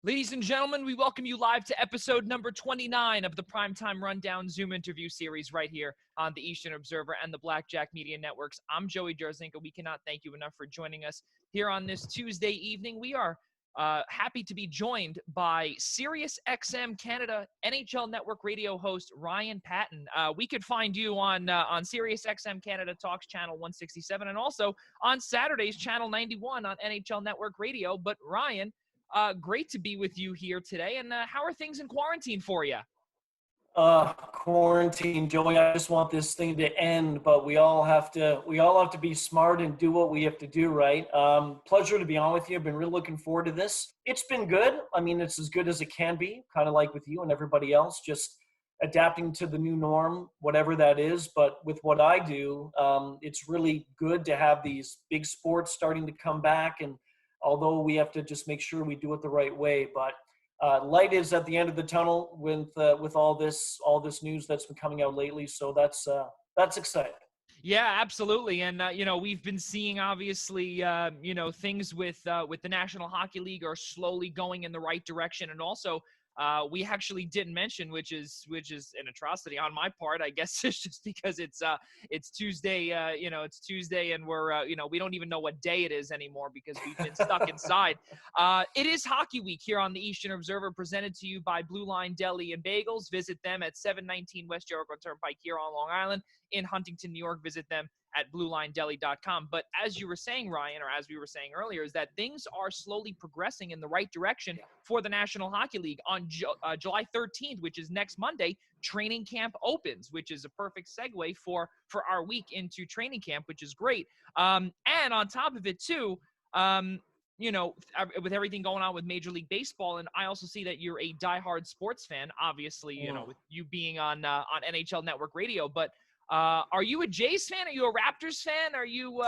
Ladies and gentlemen, we welcome you live to episode number 29 of the Primetime Rundown Zoom interview series right here on the Eastern Observer and the Blackjack Media Networks. I'm Joey Jarzynka. We cannot thank you enough for joining us here on this Tuesday evening. We are happy to be joined by Sirius XM Canada NHL Network radio host Ryan Paton. We could find you on Sirius XM Canada Talks Channel 167 and also on Saturdays Channel 91 on NHL Network Radio. But Ryan, great to be with you here today. And how are things in quarantine for you? Quarantine, Joey. I just want this thing to end, but we all have to be smart and do what we have to do, right? Pleasure to be on with you. I've been really looking forward to this. It's been good. I mean, it's as good as it can be, kind of like with you and everybody else, just adapting to the new norm, whatever that is. But with what I do, it's really good to have these big sports starting to come back, and although we have to just make sure we do it the right way. But light is at the end of the tunnel with all this news that's been coming out lately. So that's exciting. Yeah, absolutely. And, we've been seeing, obviously, things with the National Hockey League are slowly going in the right direction. And also, we actually didn't mention, which is an atrocity on my part. I guess it's just because it's Tuesday, it's Tuesday and we're, we don't even know what day it is anymore because we've been stuck inside. It is Hockey Week here on the Eastern Observer, presented to you by Blue Line Deli and Bagels. Visit them at 719 West Jericho Turnpike here on Long Island. In Huntington, New York, visit them at bluelinedeli.com. But as you were saying, Ryan, or as we were saying earlier, is that things are slowly progressing in the right direction for the National Hockey League. On July 13th, which is next Monday, training camp opens, which is a perfect segue for our week into training camp, which is great. And on top of it, too, with everything going on with Major League Baseball, and I also see that you're a diehard sports fan, obviously, with you being on NHL Network Radio, but are you a Jays fan? Are you a Raptors fan? Are you,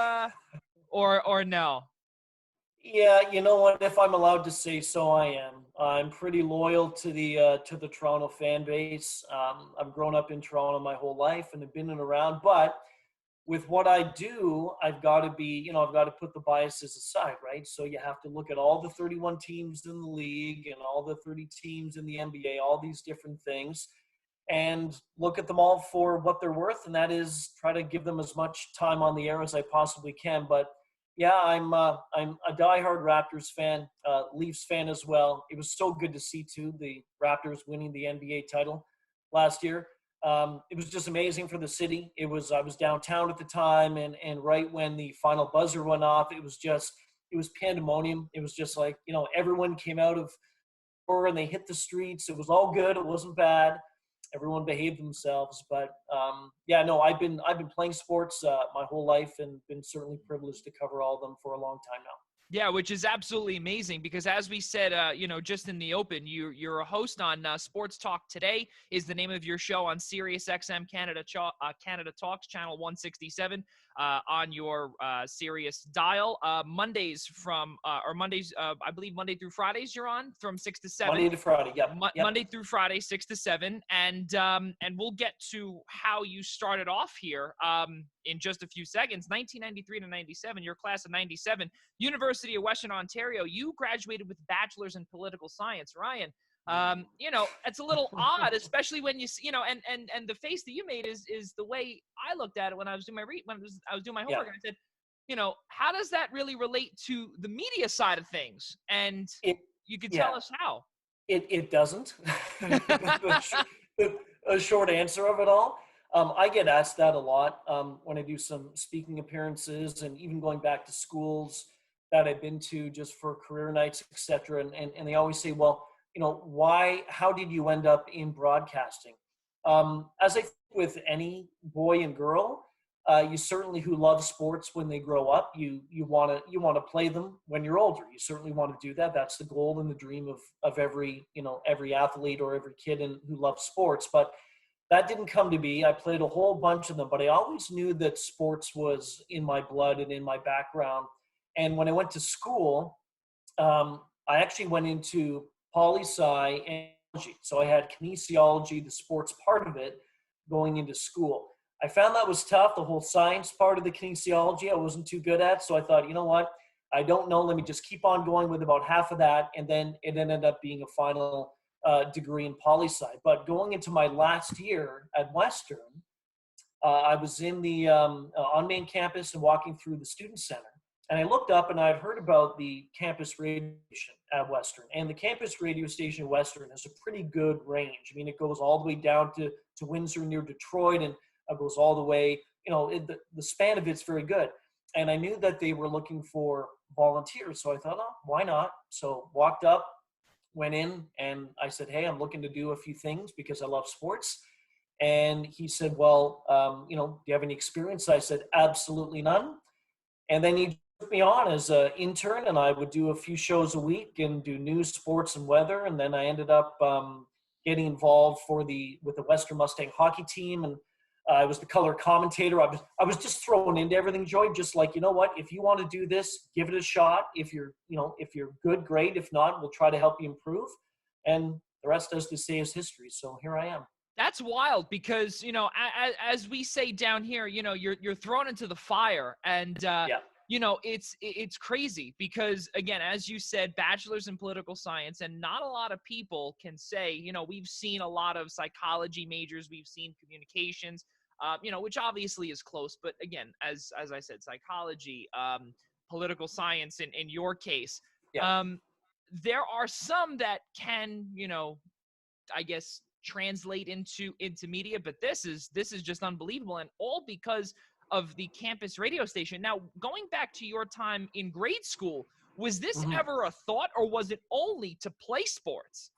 or no? Yeah, you know what? If I'm allowed to say so, I am. I'm pretty loyal to the Toronto fan base. I've grown up in Toronto my whole life and have been in and around. But with what I do, I've got to put the biases aside, right? So you have to look at all the 31 teams in the league and all the 30 teams in the NBA, all these different things, and look at them all for what they're worth, and that is try to give them as much time on the air as I possibly can. But yeah, I'm a diehard Raptors fan, Leafs fan as well. It was so good to see too the Raptors winning the NBA title last year. It was just amazing for the city. I was downtown at the time, and right when the final buzzer went off, it was pandemonium. It was just like, everyone came out of and they hit the streets. It was all good. It wasn't bad. Everyone behaved themselves, but I've been playing sports my whole life and been certainly privileged to cover all of them for a long time now. Yeah, which is absolutely amazing because, as we said, just in the open, you're a host on Sports Talk Today is the name of your show on Sirius XM Canada Talks Channel 167 on your Sirius dial. Mondays, I believe Monday through Fridays you're on from 6 to 7. Monday to Friday, yep. Monday through Friday, 6 to 7, and we'll get to how you started off here in just a few seconds. 1993 to 97, your class of 97, University of Western Ontario. You graduated with bachelor's in political science, Ryan. It's a little odd, especially when you and the face that you made is the way I looked at it when I was doing my homework. And I said, how does that really relate to the media side of things? And you could tell us how. It doesn't. A short answer of it all. I get asked that a lot when I do some speaking appearances and even going back to schools that I've been to just for career nights, etc. And they always say, well, how did you end up in broadcasting? As I think with any boy and girl, you certainly who love sports when they grow up, you want to play them when you're older. You certainly want to do that. That's the goal and the dream of every athlete or every kid who loves sports. But that didn't come to be. I played a whole bunch of them, but I always knew that sports was in my blood and in my background. And when I went to school, I actually went into poli-sci and so I had kinesiology, the sports part of it, going into school. I found that was tough. The whole science part of the kinesiology I wasn't too good at. So I thought, you know what? I don't know. Let me just keep on going with about half of that. And then it ended up being a final degree in poli-sci. But going into my last year at Western, I was in the on main campus and walking through the student center. And I looked up and I had heard about the campus radio station at Western. And the campus radio station at Western has a pretty good range. I mean, it goes all the way down to Windsor near Detroit, and it goes all the way, the span of it's very good. And I knew that they were looking for volunteers. So I thought, oh, why not? So walked up, went in, and I said, hey, I'm looking to do a few things because I love sports. And he said, well, do you have any experience? I said, absolutely none. And then he took me on as an intern, and I would do a few shows a week and do news, sports, and weather. And then I ended up getting involved with the Western Mustang hockey team, and I was the color commentator. I was just thrown into everything, Joy. Just like, you know what? If you want to do this, give it a shot. If you're good, great. If not, we'll try to help you improve. And the rest, as they say, is history. So here I am. That's wild because, as we say down here, you're thrown into the fire, and it's crazy because, again, as you said, bachelor's in political science, and not a lot of people can say, we've seen a lot of psychology majors, we've seen communications, which obviously is close, but again, as I said, psychology, political science in your case, there are some that can, I guess, translate into media, but this is just unbelievable, and all because of the campus radio station. Now, going back to your time in grade school, was this ever a thought, or was it only to play sports?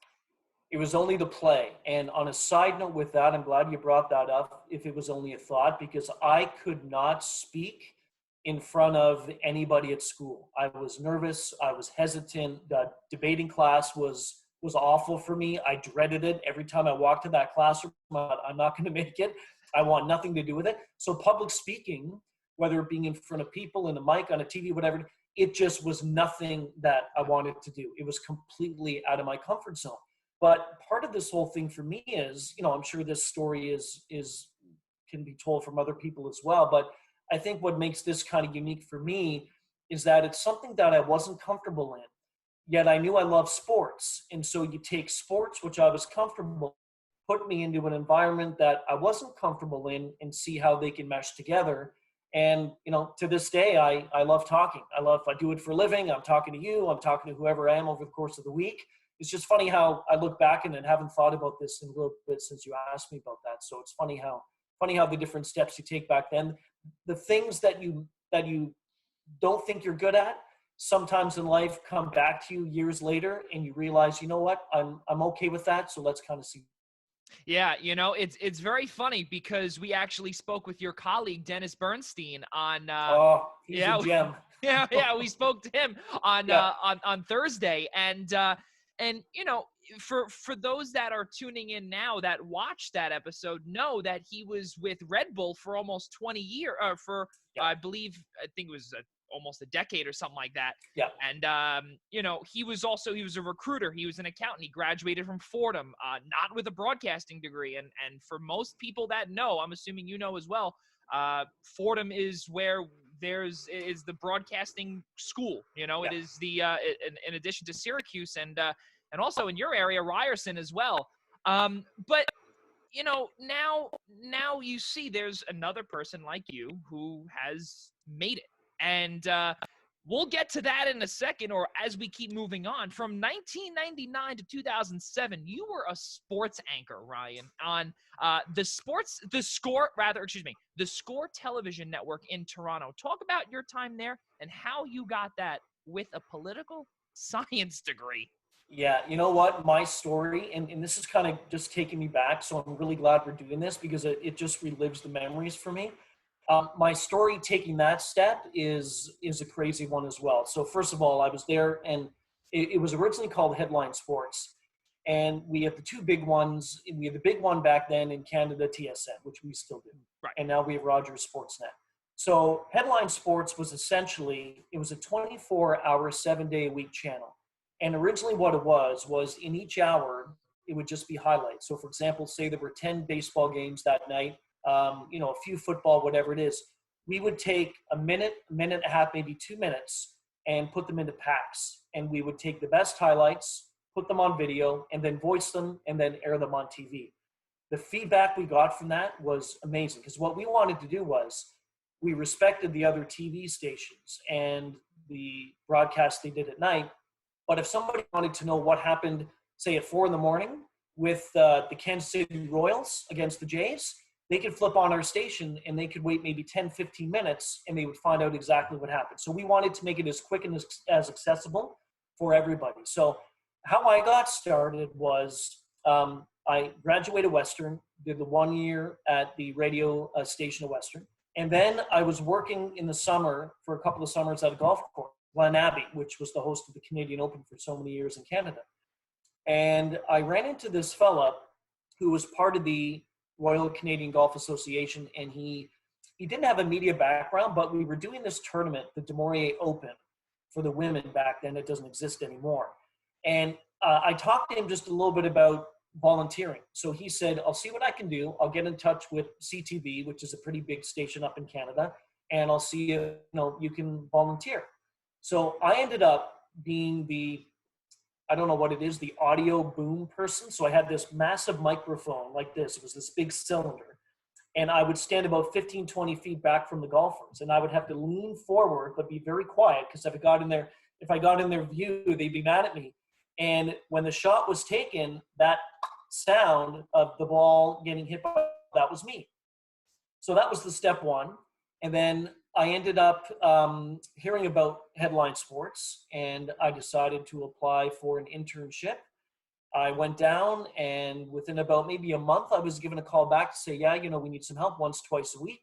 It was only to play. And on a side note with that, I'm glad you brought that up, if it was only a thought, because I could not speak in front of anybody at school. I was nervous. I was hesitant. The debating class was awful for me. I dreaded it. Every time I walked to that classroom, I'm not going to make it. I want nothing to do with it. So public speaking, whether it being in front of people, in a mic, on a TV, whatever, it just was nothing that I wanted to do. It was completely out of my comfort zone. But part of this whole thing for me is, I'm sure this story can be told from other people as well. But I think what makes this kind of unique for me is that it's something that I wasn't comfortable in. Yet I knew I loved sports. And so you take sports, which I was comfortable, put me into an environment that I wasn't comfortable in, and see how they can mesh together. And, to this day, I love talking. I do it for a living. I'm talking to you. I'm talking to whoever I am over the course of the week. It's just funny how I look back and haven't thought about this in a little bit since you asked me about that. So it's funny how the different steps you take back then, the things that you don't think you're good at, sometimes in life come back to you years later, and you realize, you know what, I'm okay with that. So let's kind of see. Yeah, it's very funny because we actually spoke with your colleague Dennis Bernstein on. He's a gem. Yeah, we spoke to him on Thursday, and for those that are tuning in now that watched that episode, know that he was with Red Bull for almost 20 years, I think it was almost a decade or something like that. Yeah. And, he was a recruiter. He was an accountant. He graduated from Fordham, not with a broadcasting degree. And for most people that know, I'm assuming you know as well, Fordham is where is the broadcasting school. It is the, in addition to Syracuse and also in your area, Ryerson as well. But, now you see there's another person like you who has made it. And we'll get to that in a second, or as we keep moving on. From 1999 to 2007, you were a sports anchor, Ryan, on the Score television network in Toronto. Talk about your time there and how you got that with a political science degree. Yeah, you know what? My story, and this is kind of just taking me back, so I'm really glad we're doing this because it just relives the memories for me. My story taking that step is a crazy one as well. So first of all, I was there, and it was originally called Headline Sports. And we have the two big ones. We had the big one back then in Canada, TSN, which we still do. Right. And now we have Rogers Sportsnet. So Headline Sports was essentially, it was a 24-hour, 7-day-a-week channel. And originally what it was in each hour, it would just be highlights. So for example, say there were 10 baseball games that night, a few football, whatever it is. We would take a minute and a half, maybe 2 minutes, and put them into packs. And we would take the best highlights, put them on video, and then voice them and then air them on TV. The feedback we got from that was amazing, because what we wanted to do was we respected the other TV stations and the broadcast they did at night. But if somebody wanted to know what happened, say at 4 a.m. with the Kansas City Royals against the Jays, they could flip on our station and they could wait maybe 10, 15 minutes and they would find out exactly what happened. So we wanted to make it as quick and as accessible for everybody. So how I got started was I graduated Western, did the 1 year at the radio station of Western. And then I was working in the summer for a couple of summers at a golf course, Glen Abbey, which was the host of the Canadian Open for so many years in Canada. And I ran into this fella who was part of the Royal Canadian Golf Association, and he didn't have a media background, but we were doing this tournament, the Du Maurier Open, for the women back then. It doesn't exist anymore. And I talked to him just a little bit about volunteering. So he said, I'll see what I can do. I'll get in touch with CTV, which is a pretty big station up in Canada, and I'll see if you can volunteer. So I ended up being I don't know what it is, the audio boom person. So I had this massive microphone like this. It was this big cylinder. And I would stand about 15, 20 feet back from the golfers. And I would have to lean forward, but be very quiet, because if I got in their view, they'd be mad at me. And when the shot was taken, that sound of the ball getting hit that was me. So that was the step one. And then I ended up hearing about Headline Sports, and I decided to apply for an internship. I went down, and within about maybe a month, I was given a call back to say, yeah, we need some help once, twice a week.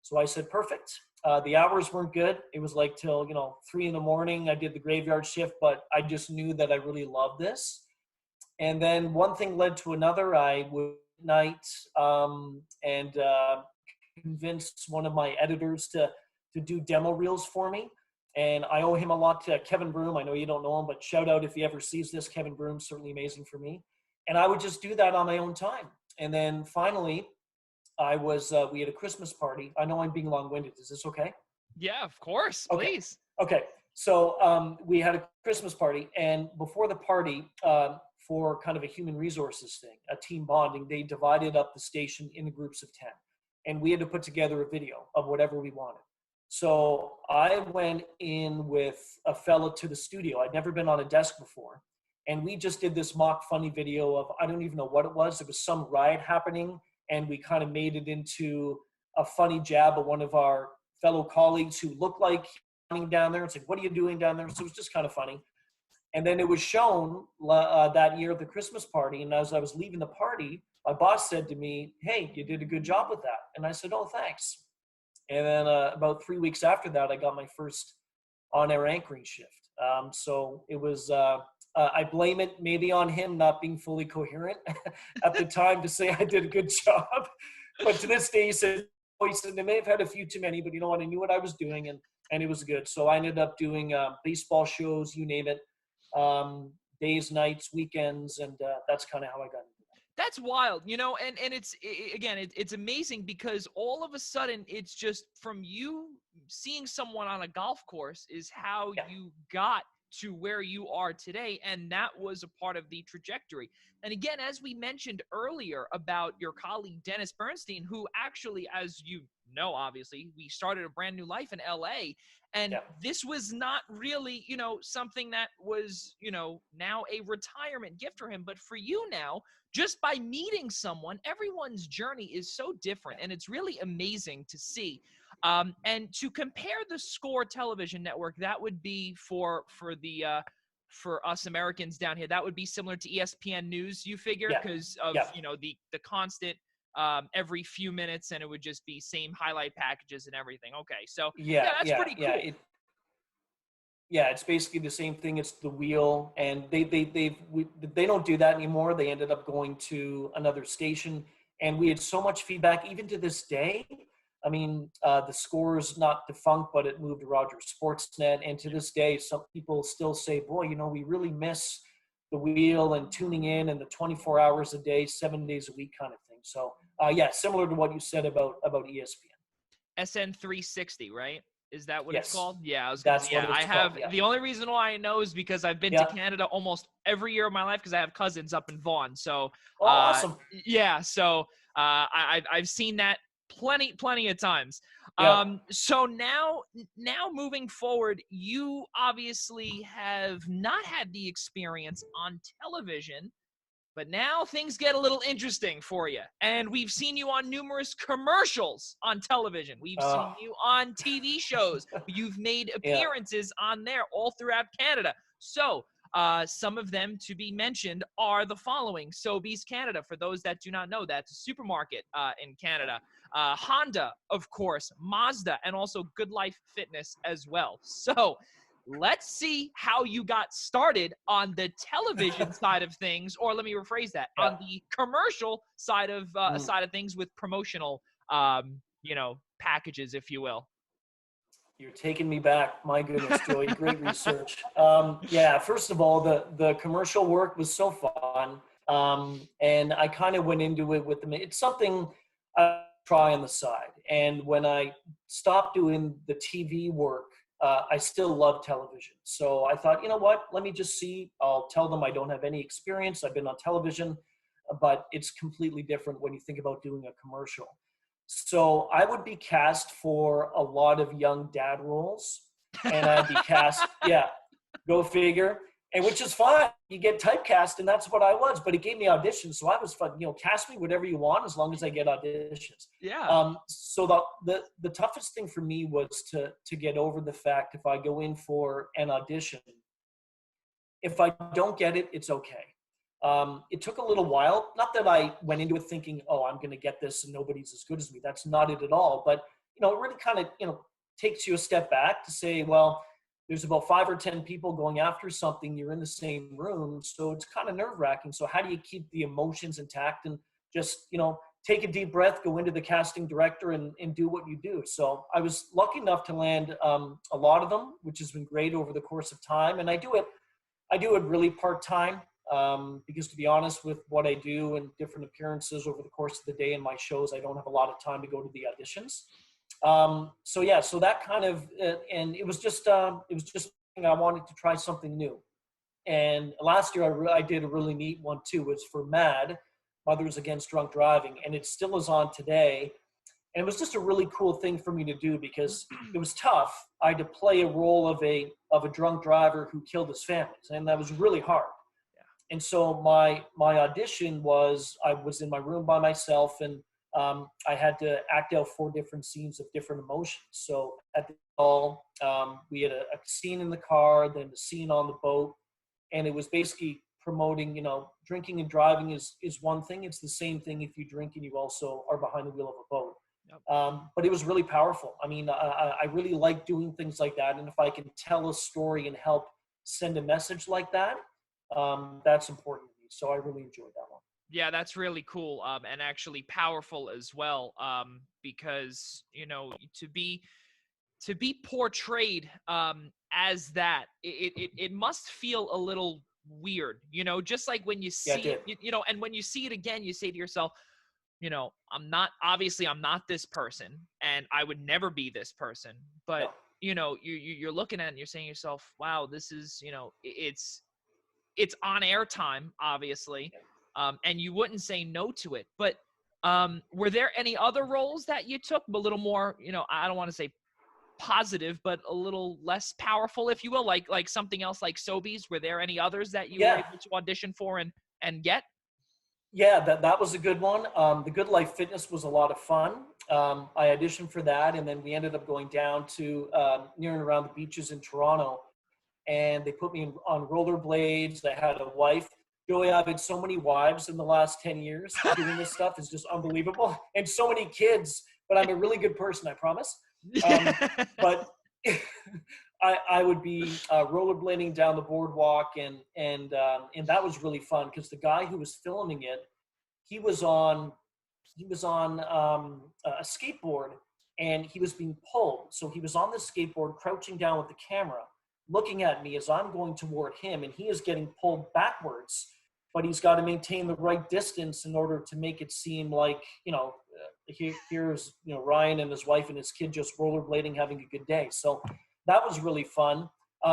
So I said, perfect. The hours weren't good. It was like till, 3 a.m. I did the graveyard shift, but I just knew that I really loved this. And then one thing led to another. I would night and convinced one of my editors to do demo reels for me. And I owe him a lot to Kevin Broom. I know you don't know him, but shout out if he ever sees this. Kevin Broom's certainly amazing for me. And I would just do that on my own time. And then finally, we had a Christmas party. I know I'm being long-winded. Is this okay? Yeah, of course. Okay. Please. Okay. So we had a Christmas party, and before the party, for kind of a human resources thing, a team bonding, they divided up the station into groups of 10. And we had to put together a video of whatever we wanted. So I went in with a fella to the studio. I'd never been on a desk before. And we just did this mock funny video of, I don't even know what it was. It was some riot happening. And we kind of made it into a funny jab of one of our fellow colleagues who looked like running down there and said, what are you doing down there? So it was just kind of funny. And then it was shown that year at the Christmas party. And as I was leaving the party, my boss said to me, hey, you did a good job with that. And I said, oh, thanks. And then about 3 weeks after that, I got my first on-air anchoring shift. So it was, I blame it maybe on him not being fully coherent at the time to say I did a good job. But to this day, he said, they may have had a few too many, but you know what? I knew what I was doing, and it was good. So I ended up doing baseball shows, you name it, days, nights, weekends, and that's kind of how I got into it. That's wild, and it's amazing because all of a sudden it's just from you seeing someone on a golf course is how you got to where you are today, and that was a part of the trajectory. And again, as we mentioned earlier about your colleague Dennis Bernstein, who actually, as you know, obviously, we started a brand new life in LA, and this was not really, something that was, now a retirement gift for him, but for you now, just by meeting someone, everyone's journey is so different, and it's really amazing to see. And to compare the Score television network, that would be for us Americans down here, that would be similar to ESPN News, you figure, because of the constant every few minutes, and it would just be same highlight packages and everything. Okay, so that's pretty cool. It's basically the same thing. It's the wheel, and they don't do that anymore. They ended up going to another station, and we had so much feedback, even to this day. I mean, the Score is not defunct, but it moved to Rogers Sportsnet, and to this day, some people still say, "Boy, we really miss the wheel and tuning in and the 24 hours a day, 7 days a week kind of thing." So, similar to what you said about ESPN. SN 360, right? Is that what it's Yes, called? Yeah, I was gonna say, that's yeah, what I it's have, called. Yeah. the only reason why I know is because I've been to Yeah. Canada almost every year of my life because I have cousins up in Vaughan. So, Oh, awesome. yeah, so I've seen that plenty of times. Yeah. So now moving forward, you obviously have not had the experience on television, but now things get a little interesting for you. And we've seen you on numerous commercials on television. We've Uh, seen you on TV shows. You've made yeah. appearances on there all throughout Canada. So, some of them to be mentioned are the following. Sobeys Canada, for those that do not know, that's a supermarket in Canada. Honda, of course, Mazda, and also Good Life Fitness as well. So, let's see how you got started on the television side of things, or let me rephrase that, Yeah. on the commercial side of Mm. things with promotional, packages, if you will. You're taking me back. My goodness, Joey, great research. Yeah, first of all, the commercial work was so fun. And I kind of went into it with them. It's something I try on the side. And when I stopped doing the TV work, I still love television. So I thought, you know what? Let me just see. I'll tell them I don't have any experience. I've been on television, but it's completely different when you think about doing a commercial. So I would be cast for a lot of young dad roles, and I'd be cast, yeah, go figure, and which is fine. You get typecast, and that's what I was. But it gave me auditions, so I was fun. You know, cast me whatever you want as long as I get auditions. Yeah. So the toughest thing for me was to get over the fact if I go in for an audition, if I don't get it, it's okay. It took a little while. Not that I went into it thinking, "Oh, I'm going to get this, and nobody's as good as me." That's not it at all. But it really kind of takes you a step back to say, "Well, there's about 5 or 10 people going after something. You're in the same room, so it's kind of nerve-wracking. So how do you keep the emotions intact and just take a deep breath, go into the casting director, and do what you do?" So I was lucky enough to land a lot of them, which has been great over the course of time, and I do it really part-time because, to be honest, with what I do and different appearances over the course of the day in my shows, I don't have a lot of time to go to the auditions. So yeah, so that kind of, and it was just I wanted to try something new. And last year I did a really neat one too. It was for MAD, Mothers Against Drunk Driving, and it still is on today. And it was just a really cool thing for me to do because it was tough. I had to play a role of a drunk driver who killed his family, and that was really hard. And so my audition was, I was in my room by myself, and I had to act out 4 different scenes of different emotions. So at the all, we had a scene in the car, then a scene on the boat, and it was basically promoting, drinking and driving is one thing. It's the same thing if you drink and you also are behind the wheel of a boat. Yep. But it was really powerful. I mean, I really like doing things like that, and if I can tell a story and help send a message like that, that's important to me. So I really enjoyed that one. Yeah, that's really cool, and actually powerful as well, because to be portrayed as that, it must feel a little weird, just like when you Yeah, it see did. it, and when you see it again, you say to yourself, I'm not this person, and I would never be this person, but No. you're looking at it and you're saying to yourself, wow, this is, it's on air time, obviously, and you wouldn't say no to it. But were there any other roles that you took a little more, I don't want to say positive, but a little less powerful, if you will, like something else like Sobeys? Were there any others that you were Yeah. able to audition for and get? Yeah, that was a good one. The Good Life Fitness was a lot of fun. I auditioned for that, and then we ended up going down to near and around the beaches in Toronto, and they put me on rollerblades. I had a wife. Joey, I've had so many wives in the last 10 years doing this stuff. It's just unbelievable. And so many kids, but I'm a really good person, I promise. But I would be rollerblading down the boardwalk, and that was really fun because the guy who was filming it, he was on a skateboard, and he was being pulled. So he was on the skateboard, crouching down with the camera, looking at me as I'm going toward him, and he is getting pulled backwards. But he's got to maintain the right distance in order to make it seem like here's Ryan and his wife and his kid just rollerblading, having a good day. So that was really fun.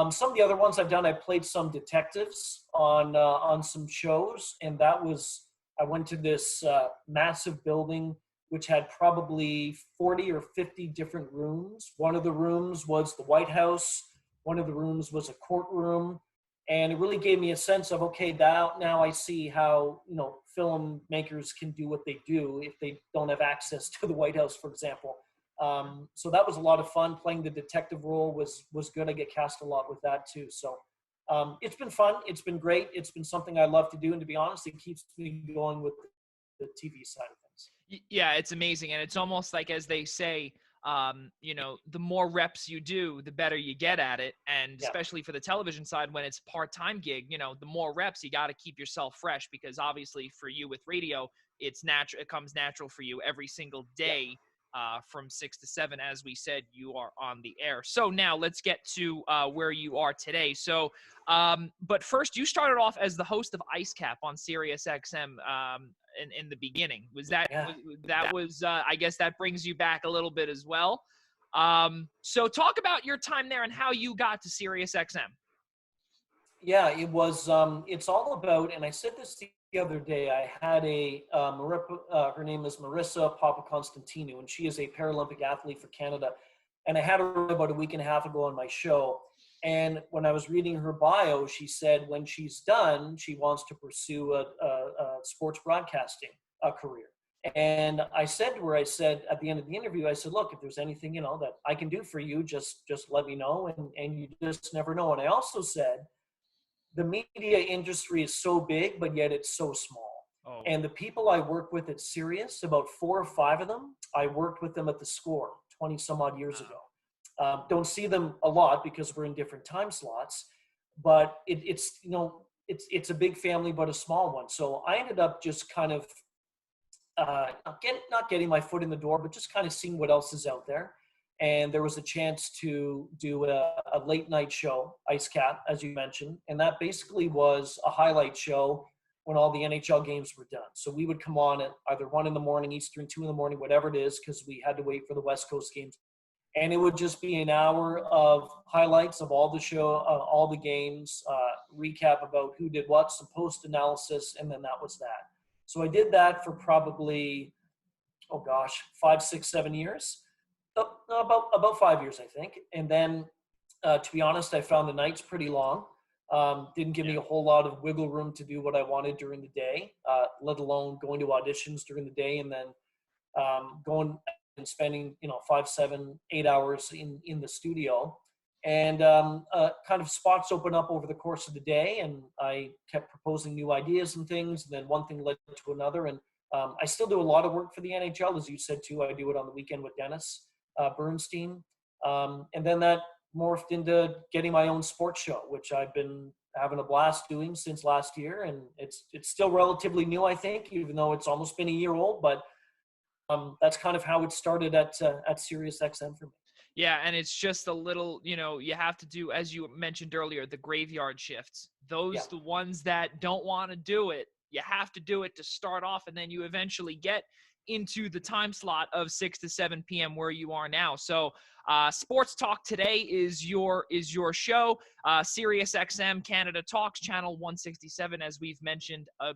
Some of the other ones I've done, I played some detectives on some shows, and I went to this massive building which had probably 40 or 50 different rooms. One of the rooms was the White House. One of the rooms was a courtroom. And it really gave me a sense of, okay, now I see how, filmmakers can do what they do if they don't have access to the White House, for example. So that was a lot of fun. Playing the detective role was good. I get cast a lot with that too. So it's been fun. It's been great. It's been something I love to do. And to be honest, it keeps me going with the TV side of things. Yeah, it's amazing. And it's almost like, as they say, the more reps you do, the better you get at it. And especially for the television side, when it's part-time gig, the more reps, you got to keep yourself fresh, because obviously for you with radio, it's natural. It comes natural for you every single day. From 6 to 7, as we said, you are on the air. So now let's get to where you are today. So, but first, you started off as the host of Ice Cap on Sirius XM in the beginning. Was that? Yeah. I guess that brings you back a little bit as well. So talk about your time there and how you got to Sirius XM. Yeah, it was. It's all about, and I said this the other day. I had her name is Marissa Papaconstantinou, and she is a Paralympic athlete for Canada. And I had her about a week and a half ago on my show. And when I was reading her bio, she said when she's done, she wants to pursue a sports broadcasting career. And I said to her, at the end of the interview, I said, look, if there's anything, that I can do for you, just let me know. And you just never know. And I also said, the media industry is so big, but yet it's so small. Oh. And the people I work with at Sirius, about 4 or 5 of them, I worked with them at the Score 20 some odd years ago. Don't see them a lot because we're in different time slots, but it's a big family, but a small one. So I ended up just kind of not getting my foot in the door, but just kind of seeing what else is out there. And there was a chance to do a late night show, Ice Cap, as you mentioned. And that basically was a highlight show when all the NHL games were done. So we would come on at either 1 a.m. Eastern, 2 a.m, whatever it is, because we had to wait for the West Coast games. And it would just be an hour of highlights of all the show, all the games, recap about who did what, some post-analysis, and then that was that. So I did that for probably, 5, 6, 7 years. About 5 years, I think. And then, to be honest, I found the nights pretty long. Didn't give me a whole lot of wiggle room to do what I wanted during the day, let alone going to auditions during the day and then going and spending 5, 7, 8 hours in the studio. And kind of spots open up over the course of the day, and I kept proposing new ideas and things. And then one thing led to another. And I still do a lot of work for the NHL, as you said too. I do it on the weekend with Dennis Bernstein. And then that morphed into getting my own sports show, which I've been having a blast doing since last year. And it's still relatively new, I think, even though it's almost been a year old, but that's kind of how it started at Sirius XM for me. Yeah, and it's just a little, you have to do, as you mentioned earlier, the graveyard shifts. Those, the ones that don't want to do it, you have to do it to start off, and then you eventually get into the time slot of 6 to 7 p.m. where you are now. So Sports Talk Today is your show. Sirius XM Canada Talks, channel 167, as we've mentioned a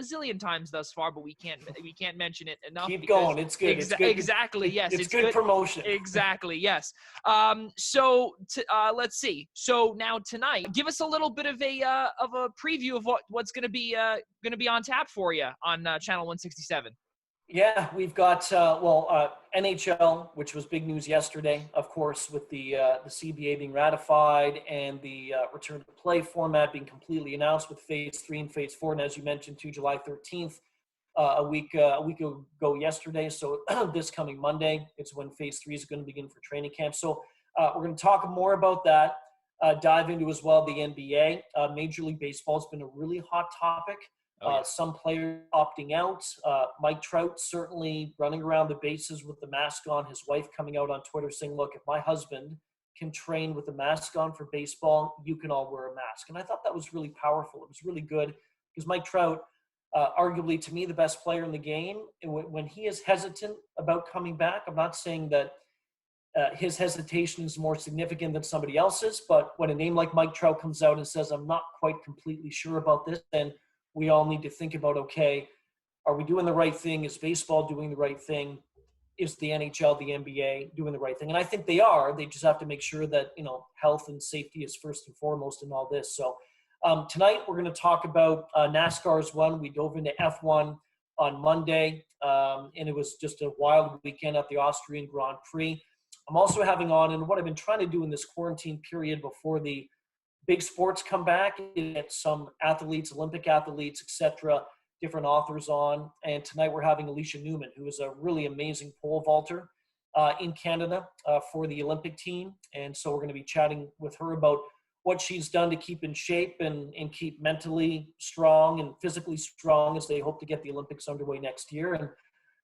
zillion times thus far, but we can't mention it enough. Keep going. It's good. It's good. Exactly. Yes. It's good promotion. Exactly. Yes. So let's see. So now tonight, give us a little bit of a preview of what's going to be on tap for you on channel 167. Yeah, we've got NHL, which was big news yesterday, of course, with the CBA being ratified and the return to play format being completely announced with Phase 3 and Phase 4, and as you mentioned, to July 13th, a week ago yesterday. So this coming Monday, it's when Phase 3 is going to begin for training camp. So we're going to talk more about that. Dive into as well the NBA. Major League Baseball has been a really hot topic. Some players opting out. Mike Trout certainly running around the bases with the mask on. His wife coming out on Twitter saying, look, if my husband can train with a mask on for baseball, you can all wear a mask. And I thought that was really powerful. It was really good because Mike Trout, arguably to me the best player in the game. And when he is hesitant about coming back, I'm not saying that his hesitation is more significant than somebody else's, but when a name like Mike Trout comes out and says, I'm not quite completely sure about this, then we all need to think about, okay, are we doing the right thing? Is baseball doing the right thing? Is the NHL, the NBA doing the right thing? And I think they are. They just have to make sure that, health and safety is first and foremost in all this. So tonight we're going to talk about NASCAR's one. We dove into F1 on Monday, and it was just a wild weekend at the Austrian Grand Prix. I'm also having on, and what I've been trying to do in this quarantine period before the big sports come back, is get some athletes, Olympic athletes, etc., different authors on. And tonight we're having Alicia Newman, who is a really amazing pole vaulter in Canada for the Olympic team. And so we're going to be chatting with her about what she's done to keep in shape and keep mentally strong and physically strong as they hope to get the Olympics underway next year. And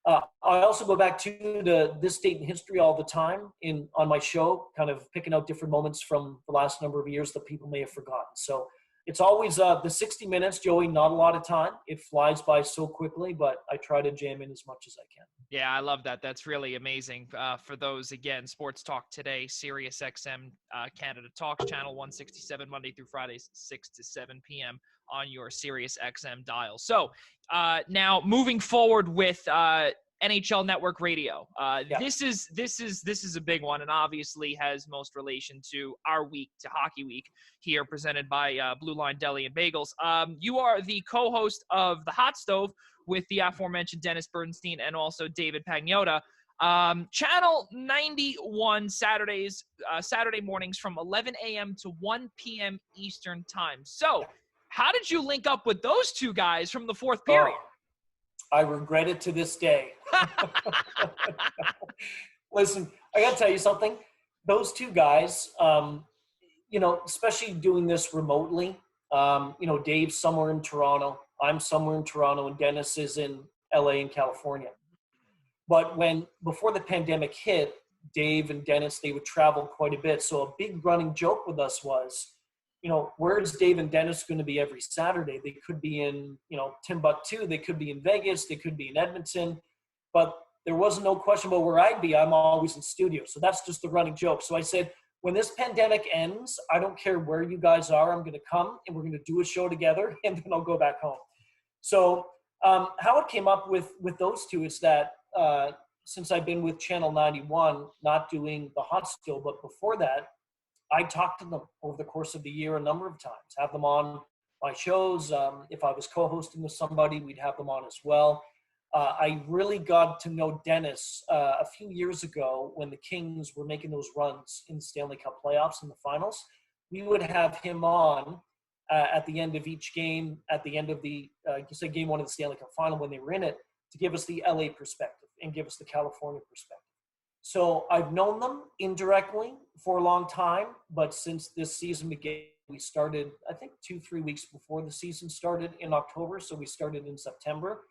I also go back to this date in history all the time on my show, kind of picking out different moments from the last number of years that people may have forgotten. So it's always the 60 minutes, Joey, not a lot of time. It flies by so quickly, but I try to jam in as much as I can. Yeah, I love that. That's really amazing. For those, again, Sports Talk Today, Sirius XM, Canada Talks, channel 167, Monday through Fridays, 6 to 7 p.m. on your Sirius XM dial. So now moving forward with NHL Network Radio. Yeah. This is a big one, and obviously has most relation to our week, to Hockey Week here, presented by Blue Line Deli and Bagels. You are the co-host of The Hot Stove with the aforementioned Dennis Bernstein and also David Pagnotta. Channel 91 Saturday mornings from 11 a.m. to 1 p.m. Eastern time. So how did you link up with those two guys from the fourth period? I regret it to this day. Listen, I got to tell you something. Those two guys, especially doing this remotely, Dave's somewhere in Toronto, I'm somewhere in Toronto, and Dennis is in LA in California. But before the pandemic hit, Dave and Dennis, they would travel quite a bit. So a big running joke with us was, where's Dave and Dennis going to be every Saturday? They could be in, Timbuktu. They could be in Vegas. They could be in Edmonton. But there wasn't no question about where I'd be. I'm always in studio. So that's just the running joke. So I said, when this pandemic ends, I don't care where you guys are. I'm going to come and we're going to do a show together, and then I'll go back home. So how it came up with those two is that since I've been with Channel 91, not doing the Hot Stove, but before that, I talked to them over the course of the year a number of times, have them on my shows. If I was co-hosting with somebody, we'd have them on as well. I really got to know Dennis a few years ago when the Kings were making those runs in the Stanley Cup playoffs in the finals. We would have him on at the end of each game, at the end of the game one of the Stanley Cup final when they were in it, to give us the LA perspective and give us the California perspective. So I've known them indirectly for a long time, but since this season began, we started, I think 2-3 weeks before the season started in October. So we started in September.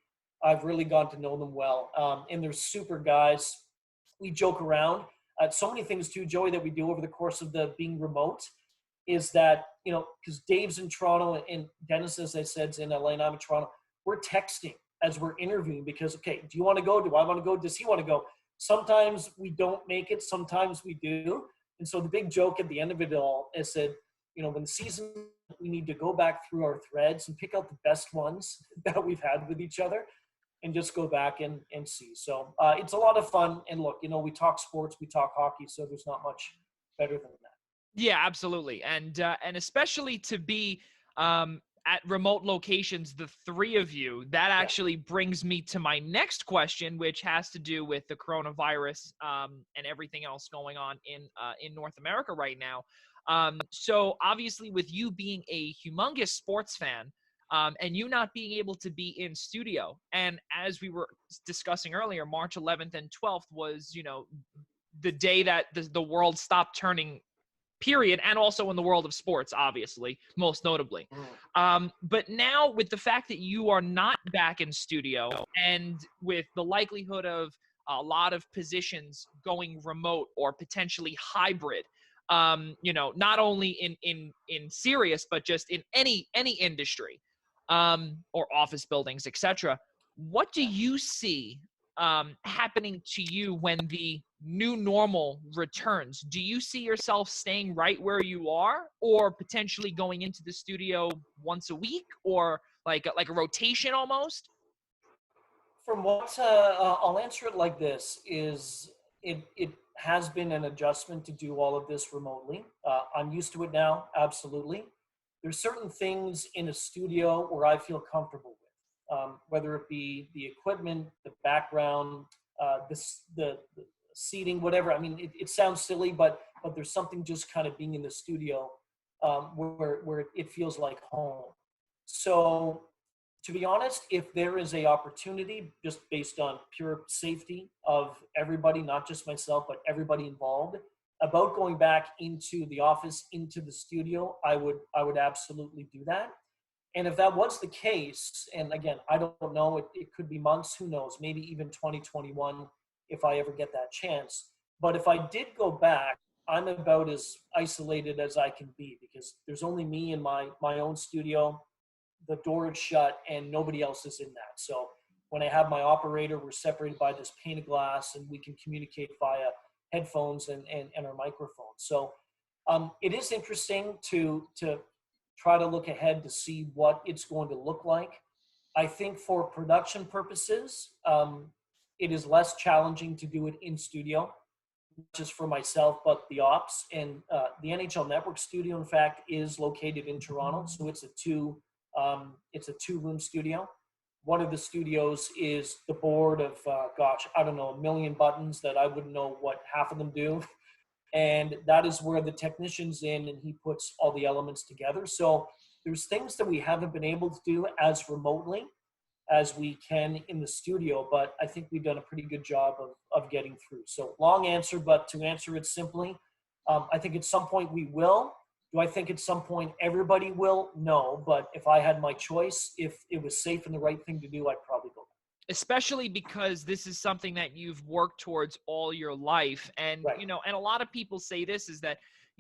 I've really gotten to know them well. And they're super guys. We joke around. So many things too, Joey, that we do over the course of the being remote is that, because Dave's in Toronto and Dennis, as I said, is in LA and I'm in Toronto, we're texting as we're interviewing because, okay, do you want to go? Do I want to go? Does he want to go? Sometimes we don't make it. Sometimes we do. And so the big joke at the end of it all is that, when the season, we need to go back through our threads and pick out the best ones that we've had with each other and just go back and see. So it's a lot of fun. And look, we talk sports, we talk hockey, so there's not much better than that. Yeah, absolutely. And especially to be at remote locations, the three of you, that actually brings me to my next question, which has to do with the coronavirus and everything else going on in North America right now. So obviously with you being a humongous sports fan and you not being able to be in studio, and as we were discussing earlier, March 11th and 12th was, the day that the world stopped turning, period, and also in the world of sports, obviously, most notably. But now with the fact that you are not back in studio and with the likelihood of a lot of positions going remote or potentially hybrid, not only in Sirius, but just in any industry, or office buildings, etc. What do you see happening to you when the new normal returns? Do you see yourself staying right where you are, or potentially going into the studio once a week, or like a rotation almost? From what I'll answer it like this: is it has been an adjustment to do all of this remotely. I'm used to it now, absolutely. There's certain things in a studio where I feel comfortable with, whether it be the equipment, the background, the seating, whatever. I mean, it sounds silly, but there's something just kind of being in the studio where it feels like home. So to be honest, if there is a opportunity just based on pure safety of everybody, not just myself, but everybody involved, about going back into the office, into the studio, I would absolutely do that. And if that was the case, and again, I don't know, it could be months, who knows, maybe even 2021 if I ever get that chance. But if I did go back, I'm about as isolated as I can be because there's only me in my own studio. The door is shut and nobody else is in that. So when I have my operator, we're separated by this pane of glass and we can communicate via headphones and our microphones. So it is interesting to try to look ahead to see what it's going to look like. I think for production purposes, it is less challenging to do it in studio, not just for myself, but the ops. And the NHL Network studio, in fact, is located in Toronto. So it's a two-room studio. One of the studios is the board of, I don't know, a million buttons that I wouldn't know what half of them do. And that is where the technician's in and he puts all the elements together. So there's things that we haven't been able to do as remotely as we can in the studio, but I think we've done a pretty good job of getting through. So long answer, but to answer it simply, I think at some point we will. Do I think at some point everybody will? No, but if I had my choice, if it was safe and the right thing to do, I'd probably go. Especially because this is something that you've worked towards all your life. And, Right. and a lot of people say this is that,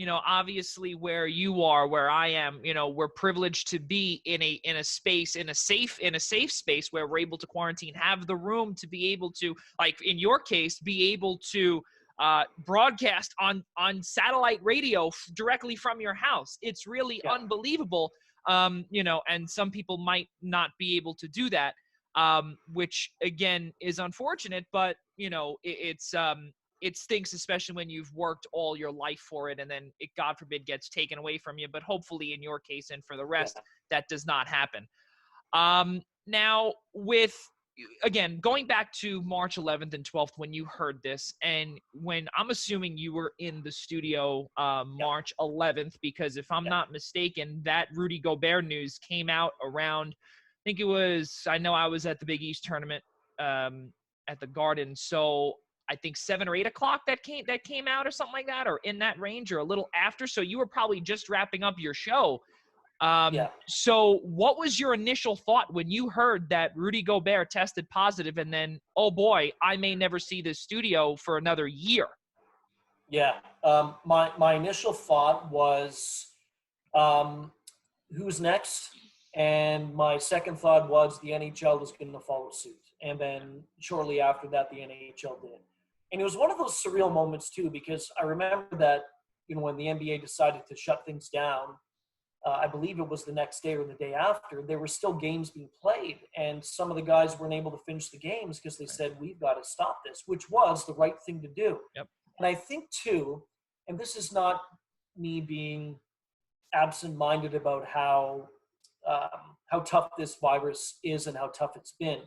obviously where you are, where I am, we're privileged to be in a space, in a safe space where we're able to quarantine, have the room to be able to, like in your case, be able to broadcast on satellite radio directly from your house. It's really unbelievable. And some people might not be able to do that. Which again is unfortunate, but it stinks, especially when you've worked all your life for it and then it, God forbid, gets taken away from you. But hopefully in your case and for the rest, that does not happen. Now again, going back to March 11th and 12th, when you heard this, and when I'm assuming you were in the studio March 11th, because if I'm not mistaken, that Rudy Gobert news came out around, I know I was at the Big East tournament at the Garden. So I think 7 or 8 o'clock that came out or something like that, or in that range or a little after. So you were probably just wrapping up your show. So what was your initial thought when you heard that Rudy Gobert tested positive and then, oh boy, I may never see this studio for another year? Yeah. My initial thought was, who's next? And my second thought was the NHL was going to follow suit. And then shortly after that, the NHL did. And it was one of those surreal moments too, because I remember that, when the NBA decided to shut things down, I believe it was the next day or the day after, there were still games being played. And some of the guys weren't able to finish the games because they said, we've got to stop this, which was the right thing to do. Yep. And I think too, and this is not me being absent-minded about how tough this virus is and how tough it's been.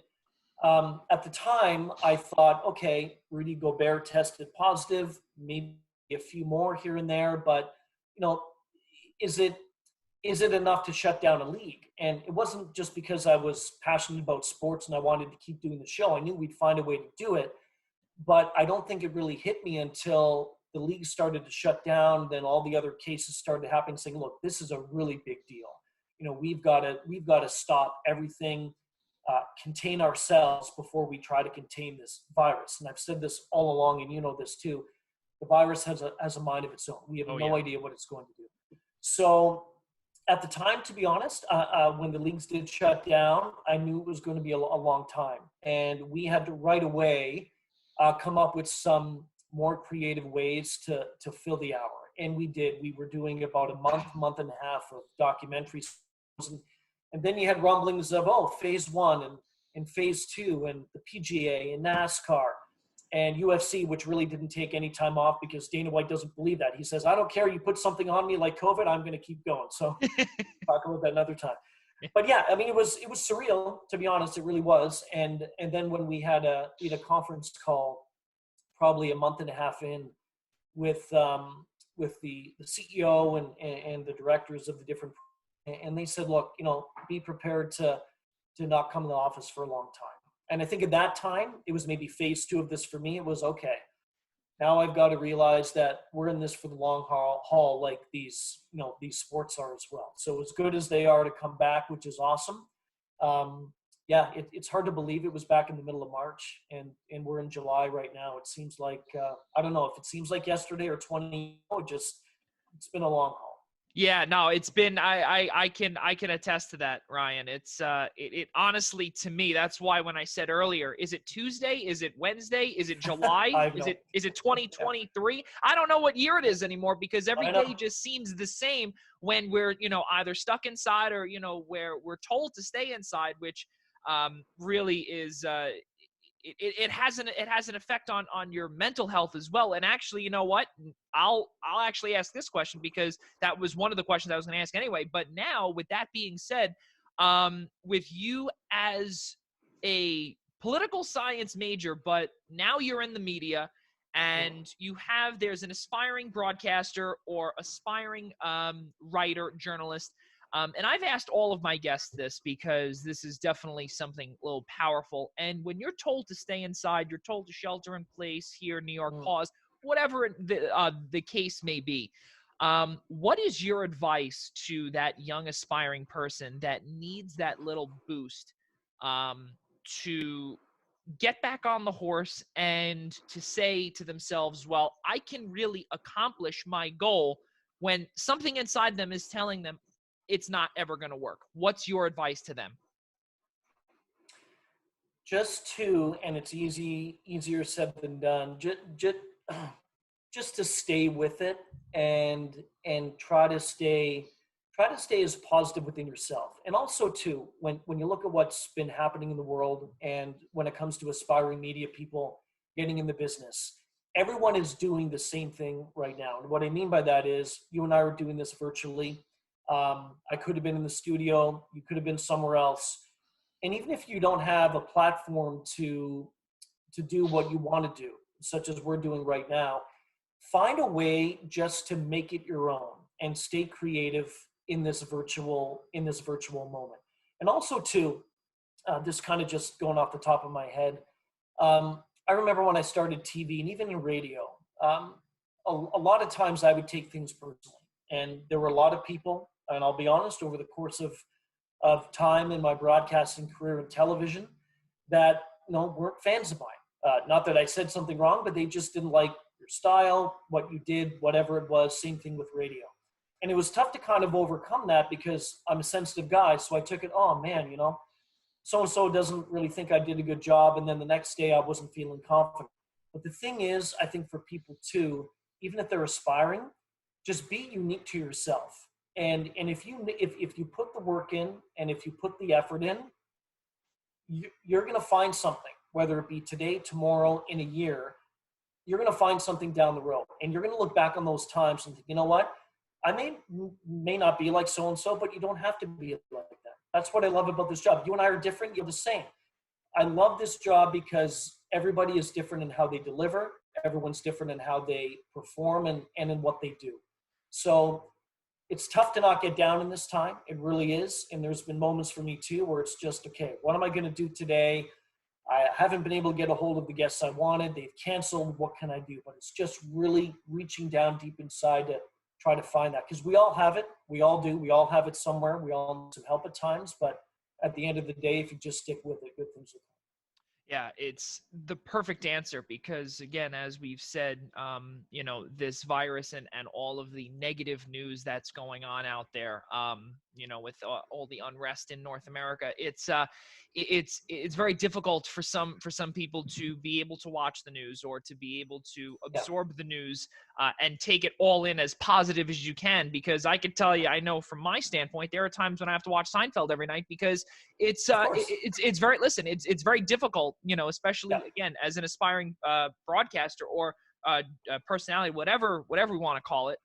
At the time, I thought, okay, Rudy Gobert tested positive, maybe a few more here and there, but is it enough to shut down a league? And it wasn't just because I was passionate about sports and I wanted to keep doing the show. I knew we'd find a way to do it, but I don't think it really hit me until the league started to shut down. Then all the other cases started happening, saying, look, this is a really big deal. We've got to stop everything, contain ourselves before we try to contain this virus. And I've said this all along, and you know this too. The virus has a mind of its own. We have no idea what it's going to do. So At the time, to be honest, when the leagues did shut down, I knew it was going to be a long time. And we had to right away come up with some more creative ways to fill the hour. And we did. We were doing about a month and a half of documentaries. And then you had rumblings of, phase one and phase two and the PGA and NASCAR and UFC, which really didn't take any time off because Dana White doesn't believe that. He says, I don't care. You put something on me like COVID, I'm going to keep going. So talk about that another time. But yeah, I mean, it was surreal, to be honest. It really was. And then when we had a conference call, probably a month and a half in, with the CEO and the directors of the different, and they said, look, be prepared to not come to the office for a long time. And I think at that time, it was maybe phase two of this for me. It was, okay, now I've got to realize that we're in this for the long haul, like these sports are as well. So as good as they are to come back, which is awesome. It's hard to believe it was back in the middle of March and we're in July right now. It seems like, I don't know if it seems like yesterday or 20, it's been a long haul. Yeah, no, it's been, I can attest to that, Ryan. It's, it honestly, to me, that's why when I said earlier, is it Tuesday? Is it Wednesday? Is it July? Is it 2023? I don't know what year it is anymore because every day just seems the same when we're, either stuck inside or, where we're told to stay inside, which really is, it has an effect on your mental health as well. And actually, you know what? I'll actually ask this question because that was one of the questions I was going to ask anyway. But now, with that being said, with you as a political science major, but now you're in the media, and there's an aspiring broadcaster or aspiring writer, journalist. And I've asked all of my guests this because this is definitely something a little powerful. And when you're told to stay inside, you're told to shelter in place here, New York, pause, whatever the case may be. What is your advice to that young aspiring person that needs that little boost to get back on the horse and to say to themselves, well, I can really accomplish my goal when something inside them is telling them, it's not ever going to work? What's your advice to them? And it's easier said than done. Just to stay with it and try to stay as positive within yourself. And also too, when you look at what's been happening in the world and when it comes to aspiring media people getting in the business, everyone is doing the same thing right now. And what I mean by that is you and I are doing this virtually. I could have been in the studio. You could have been somewhere else. And even if you don't have a platform to do what you want to do, such as we're doing right now, find a way just to make it your own and stay creative in this virtual moment. And also too, this kind of just going off the top of my head, I remember when I started TV and even in radio, a lot of times I would take things personally. And there were a lot of people, and I'll be honest, over the course of time in my broadcasting career in television that weren't fans of mine. Not that I said something wrong, but they just didn't like your style, what you did, whatever it was. Same thing with radio. And it was tough to kind of overcome that because I'm a sensitive guy. So I took it, oh man, so-and-so doesn't really think I did a good job. And then the next day I wasn't feeling confident. But the thing is, I think for people too, even if they're aspiring, just be unique to yourself. And if you put the work in and if you put the effort in, you're going to find something, whether it be today, tomorrow, in a year. You're going to find something down the road, and you're going to look back on those times and think, you know what? I may not be like so-and-so, but you don't have to be like that. That's what I love about this job. You and I are different. You're the same. I love this job because everybody is different in how they deliver. Everyone's different in how they perform and in what they do. So it's tough to not get down in this time. It really is. And there's been moments for me too where it's just, okay, what am I going to do today? I haven't been able to get a hold of the guests I wanted. They've canceled. What can I do? But it's just really reaching down deep inside to try to find that. Because we all have it. We all do. We all have it somewhere. We all need some help at times. But at the end of the day, if you just stick with it, good things will come. Yeah, it's the perfect answer because, again, as we've said, this virus and all of the negative news that's going on out there, with all the unrest in North America, it's very difficult for some people to be able to watch the news or to be able to Yeah, absorb the news and take it all in as positive as you can. Because I could tell you, I know from my standpoint, there are times when I have to watch Seinfeld every night because of course. it's very difficult, Yeah, especially again as an aspiring broadcaster or personality, whatever we want to call it.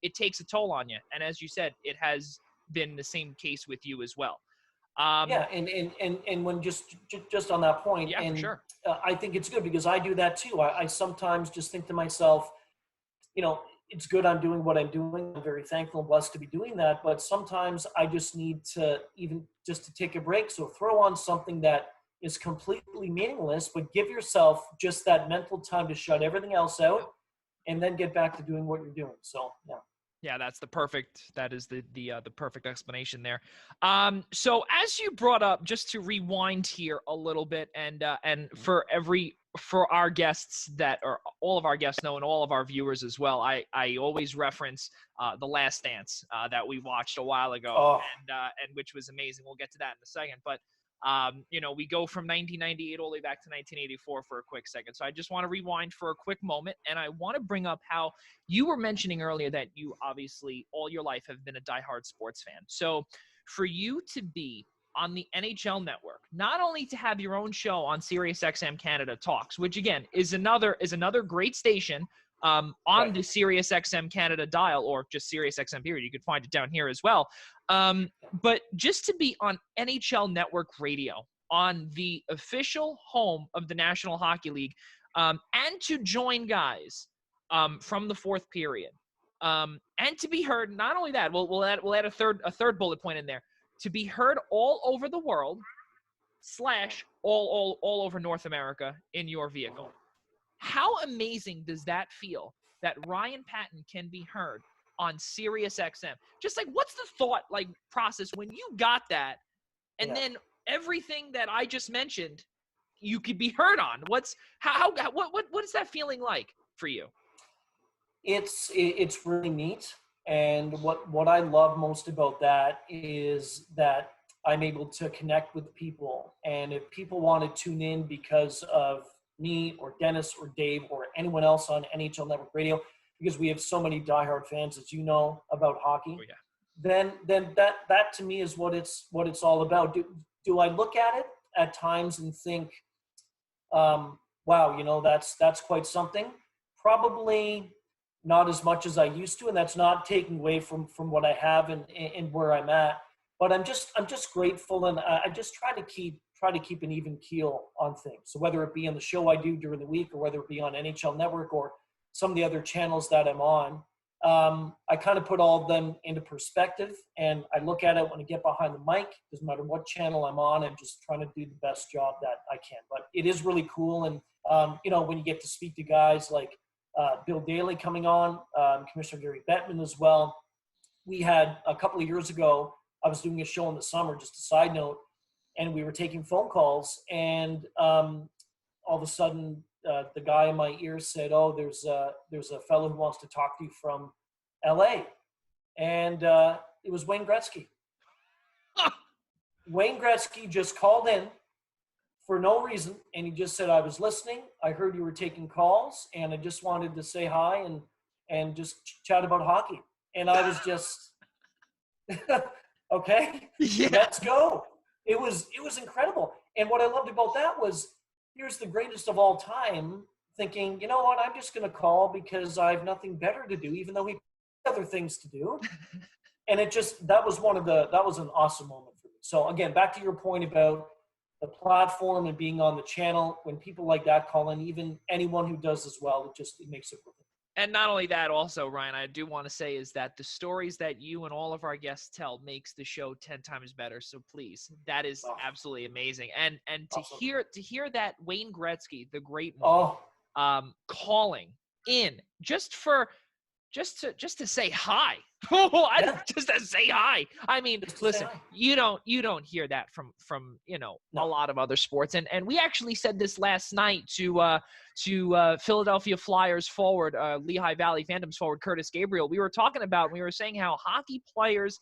It takes a toll on you, and as you said, it has been the same case with you as well. yeah, and when just on that point, Yeah, for and sure. I think it's good because I do that too. I sometimes just think to myself, you know, it's good I'm doing what I'm doing. I'm very thankful and blessed to be doing that. But sometimes I just need to even just to take a break. So throw on something that is completely meaningless, but give yourself just that mental time to shut everything else Yep. out and then get back to doing what you're doing. So yeah. Yeah, that is the perfect explanation there. So as you brought up, just to rewind here a little bit, and for our guests that are all of our guests know and all of our viewers as well, I always reference The Last Dance that we watched a while ago, Oh, and which was amazing. We'll get to that in a second, but we go from 1998 all the way back to 1984 for a quick second. So I just want to rewind for a quick moment, and I want to bring up how you were mentioning earlier that you obviously all your life have been a diehard sports fan. So for you to be on the NHL network, not only to have your own show on Sirius XM Canada Talks, which again is another great station on right. the Sirius XM Canada dial, or just Sirius XM period. You could find it down here as well. But just to be on NHL Network Radio, on the official home of the National Hockey League, and to join guys from the fourth period, and to be heard. Not only that, we'll add a third bullet point in there, to be heard all over the world slash all over North America in your vehicle. How amazing does that feel that Ryan Paton can be heard on Sirius XM? Just like, what's the thought like process when you got that, and Yeah. then everything that I just mentioned, you could be heard on? What is that feeling like for you? It's really neat. And what I love most about that is that I'm able to connect with people. And if people want to tune in because of me or Dennis or Dave or anyone else on NHL Network Radio, because we have so many diehard fans, as you know, about hockey, Oh yeah. then that to me is what it's all about. Do I look at it at times and think, wow, that's quite something? Probably not as much as I used to, and that's not taking away from what I have and where I'm at. But I'm just grateful, and I just try to keep an even keel on things. So whether it be on the show I do during the week, or whether it be on NHL Network or some of the other channels that I'm on, I kind of put all of them into perspective, and I look at it when I get behind the mic. Doesn't matter what channel I'm on. I'm just trying to do the best job that I can. But it is really cool, and when you get to speak to guys like Bill Daly coming on, Commissioner Gary Bettman as well. We had a couple of years ago, I was doing a show in the summer, just a side note, and we were taking phone calls, and all of a sudden, the guy in my ear said, "Oh, there's a fellow who wants to talk to you from L.A." And it was Wayne Gretzky. Wayne Gretzky just called in for no reason, and he just said, "I was listening. I heard you were taking calls, and I just wanted to say hi and just chat about hockey." And I was just, okay, Yeah. let's go. It was incredible. And what I loved about that was, here's the greatest of all time, thinking, you know what, I'm just going to call because I have nothing better to do, even though he had other things to do. And that was an awesome moment for me. So again, back to your point about the platform and being on the channel, when people like that call in, even anyone who does as well, it makes it worth it. And not only that, also, Ryan, I do want to say is that the stories that you and all of our guests tell makes the show 10 times better. So please, that is Oh, absolutely amazing. And to awesome. hear that Wayne Gretzky, the great one, Oh, calling in just for just to say hi. Yeah, Just to say hi. I mean, just to say listen, hi. you don't hear that from a No, lot of other sports. And we actually said this last night to Philadelphia Flyers forward, Lehigh Valley Phantoms forward Curtis Gabriel. We were saying how hockey players,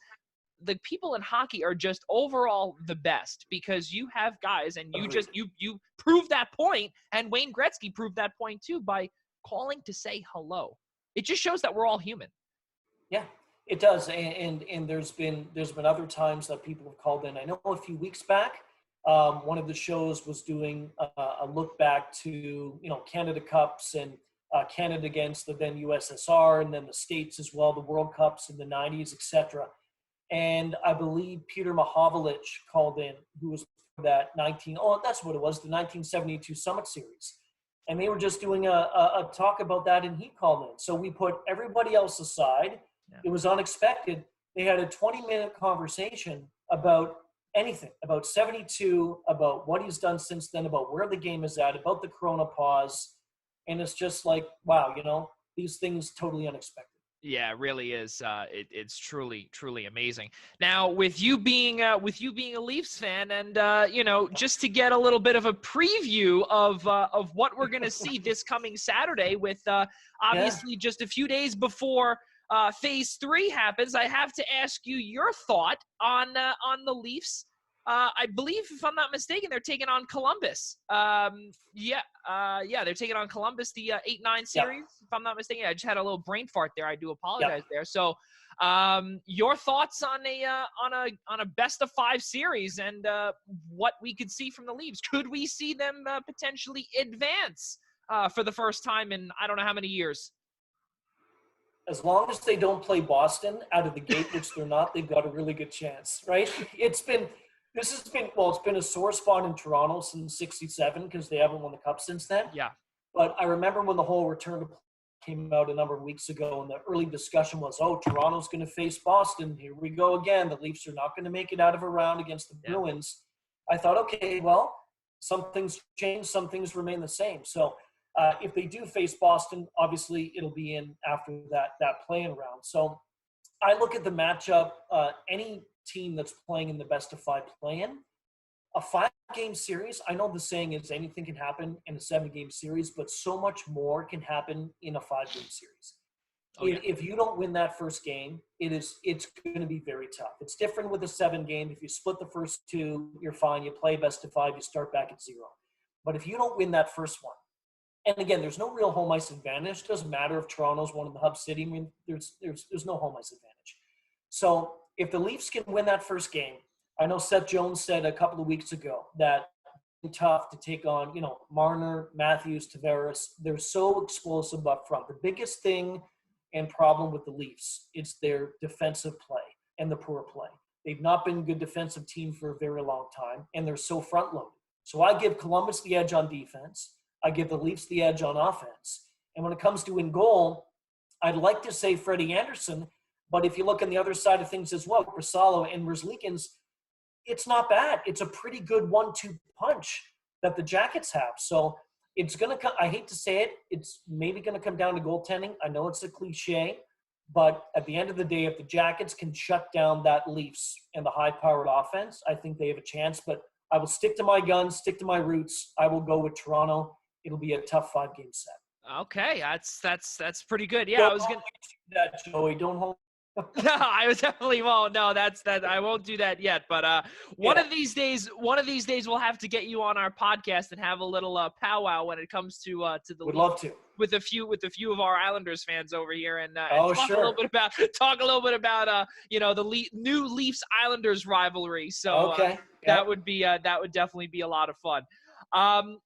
the people in hockey, are just overall the best, because you have guys, and agreed. you proved that point, and Wayne Gretzky proved that point too by calling to say hello. It just shows that we're all human. Yeah, it does. And there's been other times that people have called in. I know a few weeks back, one of the shows was doing a look back to Canada Cups and Canada against the then USSR, and then the States as well, the World Cups in the 90s, etc. And I believe Peter Mahovlich called in, who was that that's what it was, the 1972 Summit Series. And they were just doing a talk about that, and he called in. So we put everybody else aside. Yeah. It was unexpected. They had a 20-minute conversation about anything, about 72, about what he's done since then, about where the game is at, about the Corona pause. And it's just like, wow, these things totally unexpected. Yeah, it really is. It's truly, truly amazing. Now, with you being a Leafs fan, and just to get a little bit of a preview of what we're going to see this coming Saturday, with obviously just a few days before Phase 3 happens, I have to ask you your thought on the Leafs. I believe, if I'm not mistaken, they're taking on Columbus. They're taking on Columbus, the 8-9 series. If I'm not mistaken, I just had a little brain fart there. I do apologize there. So, your thoughts on a best of 5 series, and what we could see from the Leafs? Could we see them potentially advance for the first time in I don't know how many years? As long as they don't play Boston out of the gate, which they're not, they've got a really good chance, right? It's been a sore spot in Toronto since '67 because they haven't won the Cup since then. Yeah. But I remember when the whole return to play came out a number of weeks ago, and the early discussion was, oh, Toronto's going to face Boston. Here we go again. The Leafs are not going to make it out of a round against the Bruins. I thought, okay, well, some things change, some things remain the same. So if they do face Boston, obviously it'll be in after that play-in round. So I look at the matchup, any team that's playing in the best of 5 play-in, a 5-game series. I know the saying is anything can happen in a 7-game series, but so much more can happen in a 5-game series. If you don't win that first game, it's going to be very tough. It's different with a 7-game. If you split the first 2, you're fine. You play best of 5, you start back at 0. But if you don't win that first one, and again, there's no real home ice advantage. It doesn't matter if Toronto's one of the hub city. I mean, there's no home ice advantage. So if the Leafs can win that first game, I know Seth Jones said a couple of weeks ago that it's tough to take on, Marner, Matthews, Tavares. They're so explosive up front. The biggest thing and problem with the Leafs is their defensive play and the poor play. They've not been a good defensive team for a very long time, and they're so front-loaded. So I give Columbus the edge on defense. I give the Leafs the edge on offense. And when it comes to in goal, I'd like to say Freddie Anderson, but if you look on the other side of things as well, Brasalo and Merzlikins, it's not bad. It's a pretty good 1-2 punch that the Jackets have. So it's going to come, I hate to say it, it's maybe going to come down to goaltending. I know it's a cliche, but at the end of the day, if the Jackets can shut down that Leafs and the high-powered offense, I think they have a chance. But I will stick to my guns, stick to my roots. I will go with Toronto. It'll be a tough 5-game set. Okay, that's pretty good. Yeah, I was gonna that, Joey. Don't hold. No, I definitely won't. No, that I won't do that yet. But one of these days, we'll have to get you on our podcast and have a little powwow when it comes to the. Would love to. With a few of our Islanders fans over here, and talk a little bit about the new Leafs Islanders rivalry. So that would definitely be a lot of fun.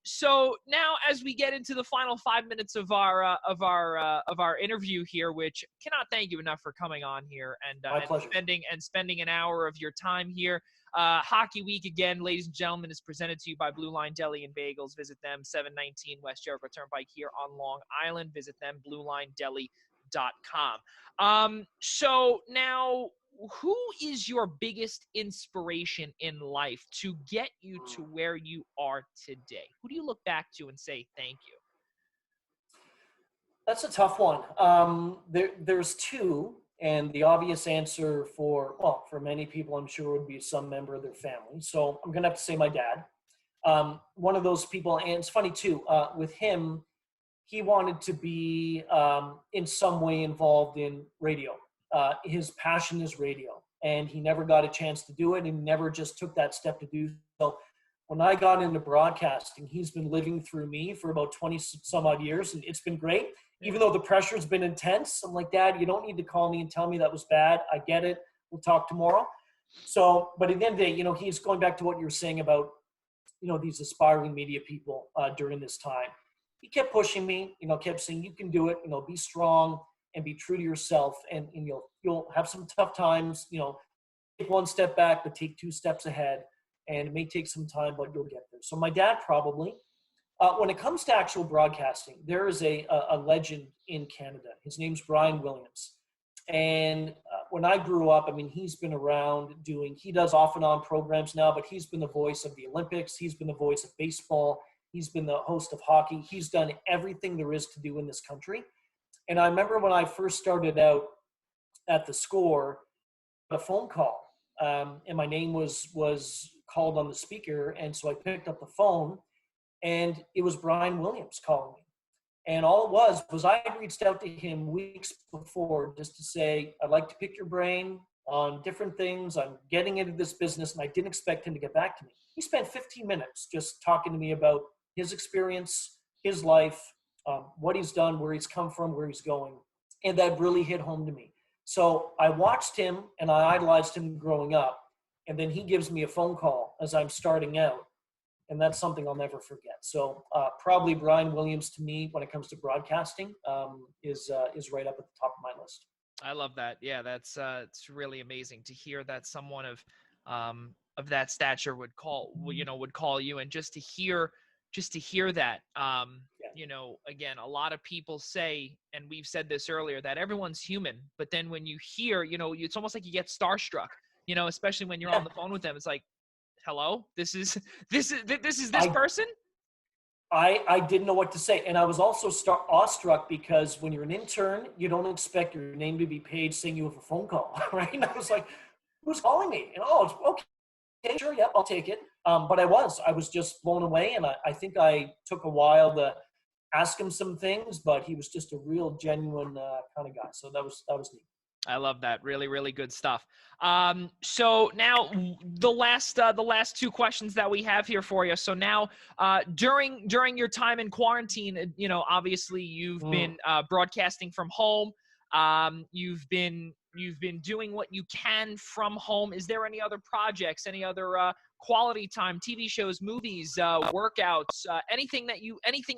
So now, as we get into the final 5 minutes of our interview here, which cannot thank you enough for coming on here and spending an hour of your time here. Hockey Week again, ladies and gentlemen, is presented to you by Blue Line Deli and Bagels. Visit them, 719 West Jericho Turnpike here on Long Island. Visit them, bluelinedeli.com. So now, who is your biggest inspiration in life to get you to where you are today? Who do you look back to and say thank you? That's a tough one. There's two, and the obvious answer for many people, I'm sure, would be some member of their family. So I'm gonna have to say my dad. One of those people, and it's funny too. With him, he wanted to be in some way involved in radio. His passion is radio, and he never got a chance to do it, and never just took that step to do so. When I got into broadcasting, he's been living through me for about 20 some odd years, and it's been great. Even though the pressure's been intense, I'm like, Dad, you don't need to call me and tell me that was bad. I get it. We'll talk tomorrow. So, but at the end of the day, he's going back to what you were saying about, these aspiring media people during this time. He kept pushing me, kept saying, you can do it, be strong and be true to yourself. And you'll have some tough times, take one step back, but take two steps ahead. And it may take some time, but you'll get there. So my dad probably. When it comes to actual broadcasting, there is a legend in Canada. His name's Brian Williams. And when I grew up, he's been around he does off and on programs now, but he's been the voice of the Olympics. He's been the voice of baseball. He's been the host of hockey. He's done everything there is to do in this country. And I remember when I first started out at the Score, a phone call, and my name was called on the speaker. And so I picked up the phone, and it was Brian Williams calling me. And all it was I had reached out to him weeks before just to say, I'd like to pick your brain on different things. I'm getting into this business, and I didn't expect him to get back to me. He spent 15 minutes just talking to me about his experience, his life, what he's done, where he's come from, where he's going. And that really hit home to me. So I watched him, and I idolized him growing up. And then he gives me a phone call as I'm starting out. And that's something I'll never forget. So probably Brian Williams to me, when it comes to broadcasting, is right up at the top of my list. I love that. Yeah, that's it's really amazing to hear that someone of that stature would call you, and just to hear that. Again, a lot of people say, and we've said this earlier, that everyone's human. But then when you hear, it's almost like you get starstruck. Especially when you're on the phone with them, it's like, hello, this is this person. I didn't know what to say. And I was also awestruck because when you're an intern, you don't expect your name to be paged saying you have a phone call, right? And I was like, who's calling me? And it's okay, sure, yep, I'll take it. But I was just blown away. And I think I took a while to ask him some things, but he was just a real genuine kind of guy. So that was neat. I love that. Really, really good stuff. So now the last two questions that we have here for you. So now, during your time in quarantine, obviously you've been broadcasting from home. You've been doing what you can from home. Is there any other projects, any other quality time, TV shows, movies, workouts, anything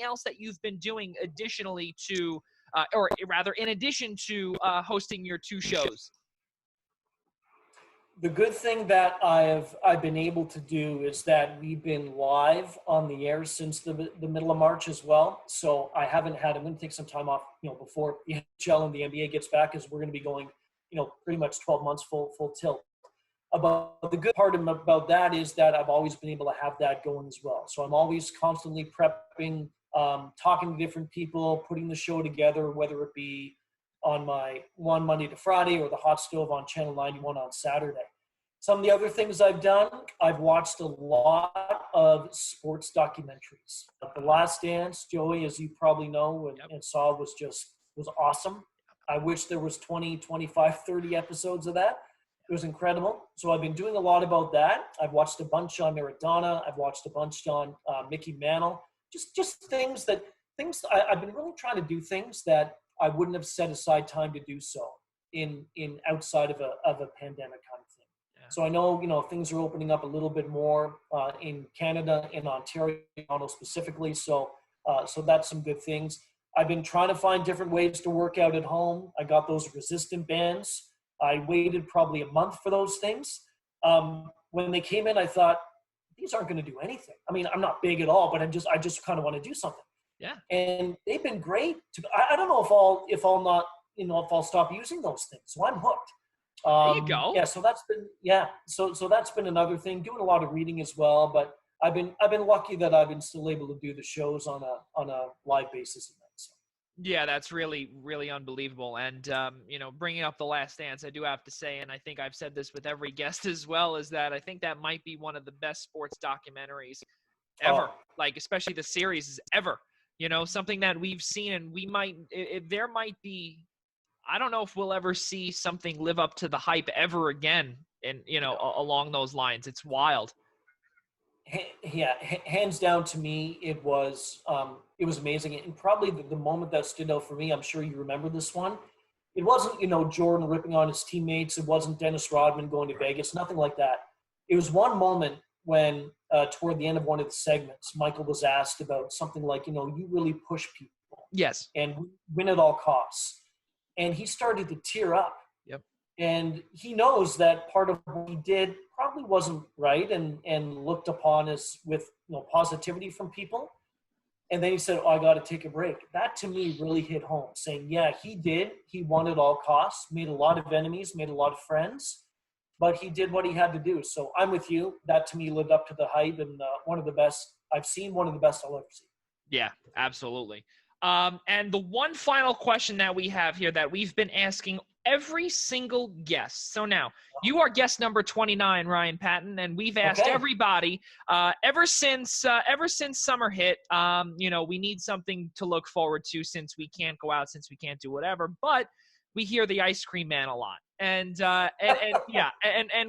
else that you've been doing additionally to, or rather, in addition to hosting your two shows? The good thing that I've been able to do is that we've been live on the air since the middle of March as well. So I'm going to take some time off, before the NHL and the NBA gets back, as we're going to be going, pretty much 12 months full tilt. But the good part about that is that I've always been able to have that going as well. So I'm always constantly prepping, talking to different people, putting the show together, whether it be on my one Monday to Friday or the Hot Stove on Channel 91 on Saturday. Some of the other things I've done, I've watched a lot of sports documentaries. The Last Dance, Joey, as you probably know and saw, was awesome. I wish there was 20, 25, 30 episodes of that. It was incredible. So I've been doing a lot about that. I've watched a bunch on Maradona. I've watched a bunch on Mickey Mantle. Just things I've been really trying to do things that I wouldn't have set aside time to do so in outside of a pandemic kind of thing. Yeah. So I know, things are opening up a little bit more in Canada, in Ontario specifically. So that's some good things. I've been trying to find different ways to work out at home. I got those resistant bands. I waited probably a month for those things. When they came in, I thought, these aren't going to do anything. I'm not big at all, but I just kind of want to do something. Yeah. And they've been great. I don't know if I'll stop using those things. So I'm hooked. There you go. Yeah. So that's been, So that's been another thing. Doing a lot of reading as well, but I've been lucky that I've been still able to do the shows on a live basis. So. Yeah, that's really, really unbelievable. And, bringing up The Last Dance, I do have to say, and I think I've said this with every guest as well, is that I think that might be one of the best sports documentaries ever, Oh, like especially the series is ever, something that we've seen, and we might, there might be, I don't know if we'll ever see something live up to the hype ever again. And, along those lines, it's wild. yeah, hands down to me, it was amazing. And probably the moment that stood out for me, I'm sure you remember this one. It wasn't, Jordan ripping on his teammates. It wasn't Dennis Rodman going to Vegas, nothing like that. It was one moment when, toward the end of one of the segments, Michael was asked about something like, you really push people Yes. and win at all costs. And he started to tear up. Yep. And he knows that part of what he did probably wasn't right, and looked upon as with positivity from people. And then he said, "Oh, I got to take a break." That to me really hit home, saying, yeah, he did. He won at all costs, made a lot of enemies, made a lot of friends, but he did what he had to do. So I'm with you. That to me lived up to the hype, and one of the best I've seen, one of the best I'll ever see. Yeah, absolutely. And the one final question that we have here that we've been asking every single guest. So now you are guest number 29, Ryan Paton, and we've asked everybody ever since summer hit. We need something to look forward to since we can't go out, since we can't do whatever. But we hear the ice cream man a lot. And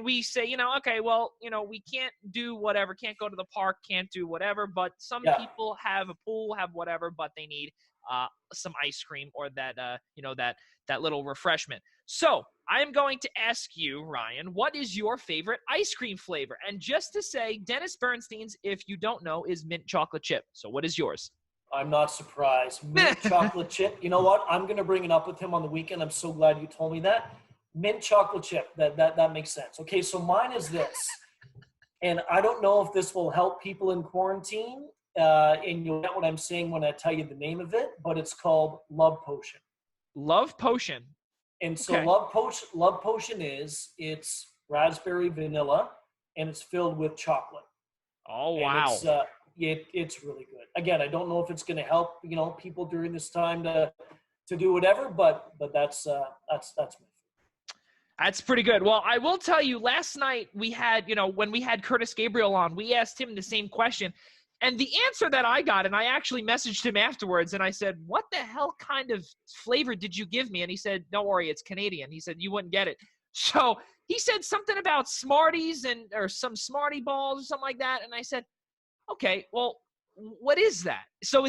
we say, okay, well, we can't do whatever, can't go to the park, can't do whatever, but some people have a pool, have whatever, but they need some ice cream or that little refreshment. So I am going to ask you, Ryan, what is your favorite ice cream flavor? And just to say, Dennis Bernstein's, if you don't know, is mint chocolate chip. So what is yours? I'm not surprised. Mint chocolate chip. You know what? I'm going to bring it up with him on the weekend. I'm so glad you told me that. Mint chocolate chip. That makes sense. Okay, so mine is this. And I don't know if this will help people in quarantine. And you'll get what I'm saying when I tell you the name of it, but it's called Love Potion. Love Potion. And so Love Potion it's raspberry vanilla, and it's filled with chocolate. Oh, wow. And it's really good. Again, I don't know if it's going to help, people during this time to do whatever, but that's me. That's pretty good. Well, I will tell you, last night we had, when we had Curtis Gabriel on, we asked him the same question. And the answer that I got, and I actually messaged him afterwards, and I said, what the hell kind of flavor did you give me? And he said, don't worry, it's Canadian. He said, you wouldn't get it. So he said something about Smarties or some Smartie balls or something like that. And I said, okay, well, what is that? So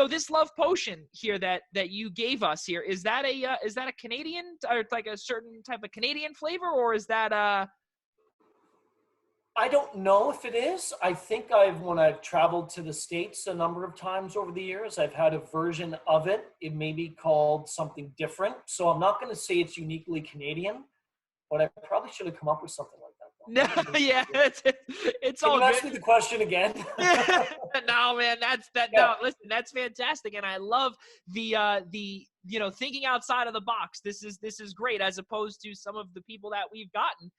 this Love Potion here that you gave us here, is that a Canadian, or like a certain type of Canadian flavor, or is that I don't know if it is. I think when I've traveled to the States a number of times over the years, I've had a version of it. It may be called something different. So I'm not going to say it's uniquely Canadian, but I probably should have come up with something like that. No, yeah, it's all good. Can you ask me the question again? No, man, no, listen, that's fantastic. And I love the thinking outside of the box. This is great, as opposed to some of the people that we've gotten,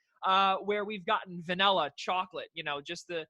where we've gotten vanilla, chocolate, just the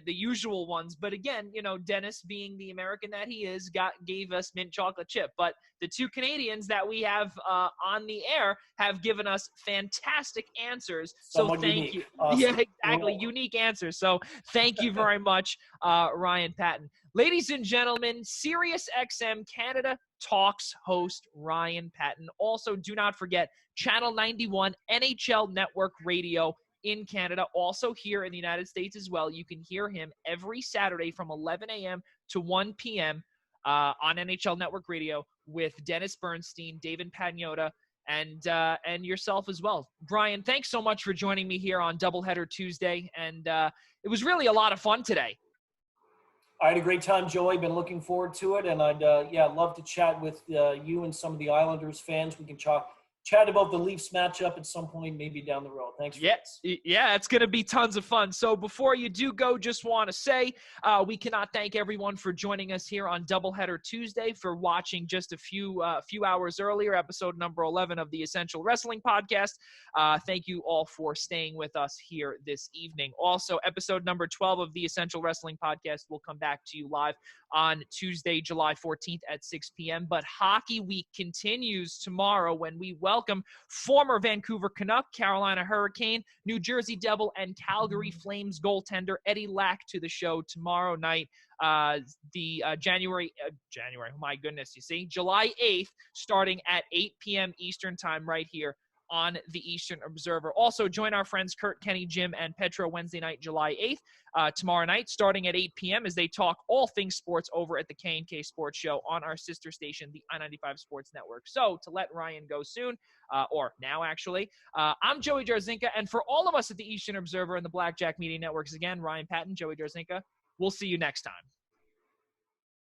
usual ones. But again, Dennis, being the American that he is, gave us mint chocolate chip. But the two Canadians that we have on the air have given us fantastic answers. So thank you. Awesome. Yeah, exactly. Unique answers. So thank you very much, Ryan Paton. Ladies and gentlemen, Sirius XM Canada Talks host Ryan Paton. Also, do not forget Channel 91 NHL Network Radio in Canada, also here in the United States as well. You can hear him every Saturday from 11 a.m. to 1 p.m. On NHL Network Radio with Dennis Bernstein, David Pagnotta, and yourself as well. Brian, thanks so much for joining me here on Doubleheader Tuesday, and it was really a lot of fun today. I had a great time, Joey. Been looking forward to it, and I'd love to chat with you and some of the Islanders fans. We can chat about the Leafs matchup at some point, maybe down the road. Thanks for this. Yeah, it's going to be tons of fun. So before you do go, just want to say we cannot thank everyone for joining us here on Doubleheader Tuesday, for watching just a few hours earlier, episode number 11 of the Essential Wrestling Podcast. Thank you all for staying with us here this evening. Also, episode number 12 of the Essential Wrestling Podcast will come back to you live on Tuesday, July 14th at 6 p.m. But Hockey Week continues tomorrow when we welcome former Vancouver Canuck, Carolina Hurricane, New Jersey Devil, and Calgary Flames goaltender Eddie Lack to the show tomorrow night. July 8th, starting at 8 p.m. Eastern time right here on the Eastern Observer. Also, join our friends Kurt, Kenny, Jim, and Petro Wednesday night, July 8th, tomorrow night, starting at 8 p.m. as they talk all things sports over at the K&K Sports Show on our sister station, the I-95 Sports Network. So, to let Ryan go soon, or now actually, I'm Joey Jarzynka, and for all of us at the Eastern Observer and the Blackjack Media Networks, again, Ryan Paton, Joey Jarzynka, we'll see you next time.